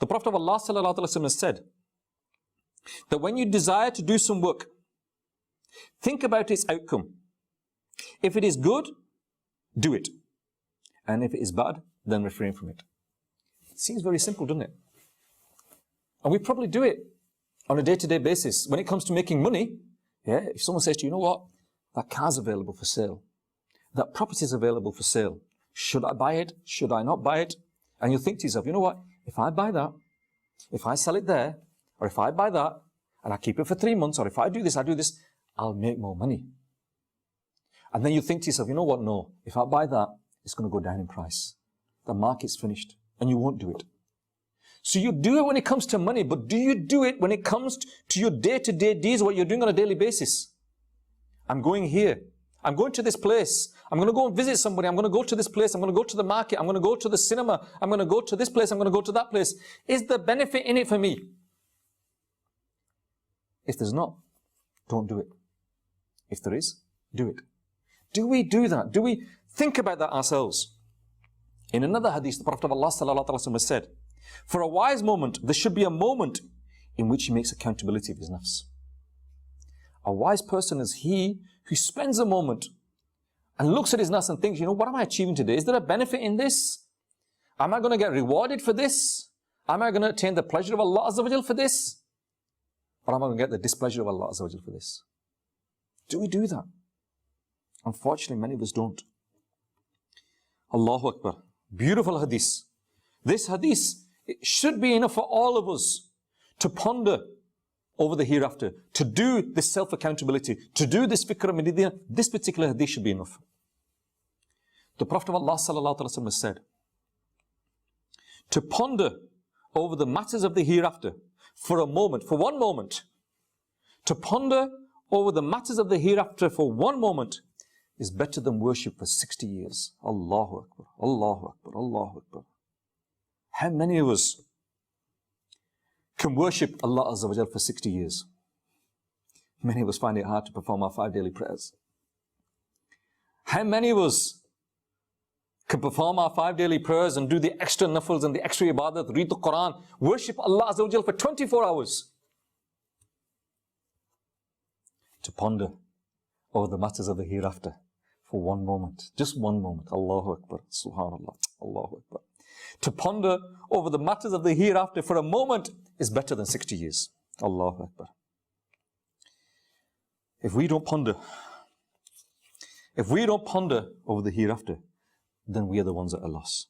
The Prophet of Allah sallallahu alaihi wasallam has said that when you desire to do some work, think about its outcome. If it is good, do it. And if it is bad, then refrain from it. It seems very simple, doesn't it? And we probably do it on a day-to-day basis. When it comes to making money, yeah, if someone says to you, you know what, that car's available for sale, that property is available for sale, should I buy it? Should I not buy it? And you think to yourself, you know what, if I buy that, if I sell it there, or if I buy that, and I keep it for 3 months, or if I do this, I'll make more money. And then you think to yourself, you know what, no, if I buy that, it's going to go down in price. The market's finished, and you won't do it. So you do it when it comes to money, but do you do it when it comes to your day-to-day deeds, what you're doing on a daily basis? I'm going here. I'm going to this place. I'm going to go and visit somebody. I'm going to go to this place. I'm going to go to the market. I'm going to go to the cinema. I'm going to go to this place. I'm going to go to that place. Is there benefit in it for me? If there's not, don't do it. If there is, do it. Do we do that? Do we think about that ourselves? In another hadith, the Prophet of Allah sallallahu alaihi wasallam said, for a wise moment, there should be a moment in which he makes accountability of his nafs. A wise person is he who spends a moment and looks at his nafs and thinks, you know, what am I achieving today? Is there a benefit in this? Am I going to get rewarded for this? Am I going to attain the pleasure of Allah Azza wa Jal for this? Or am I going to get the displeasure of Allah Azza wa Jal for this? Do we do that? Unfortunately, many of us don't. Allahu Akbar. Beautiful hadith. This hadith, it should be enough for all of us to ponder over the hereafter, to do this self-accountability, to do this fikr al-Medina. This particular hadith should be enough. The Prophet of Allah sallallahu alaihi wasallam said, to ponder over the matters of the hereafter for a moment, for one moment, to ponder over the matters of the hereafter for one moment is better than worship for 60 years. Allahu Akbar, Allahu Akbar, Allahu Akbar. How many of us can worship Allah Azza wa Jal for 60 years? Many of us find it hard to perform our 5 daily prayers. How many of us can perform our 5 daily prayers and do the extra nafals and the extra ibadat, read the Quran, worship Allah Azza wa Jal for 24 hours? To ponder over the matters of the hereafter for one moment, just one moment. Allahu Akbar, Subhanallah, Allahu Akbar. To ponder over the matters of the hereafter for a moment is better than 60 years. Allahu Akbar. If we don't ponder over the hereafter, then we are the ones at a loss.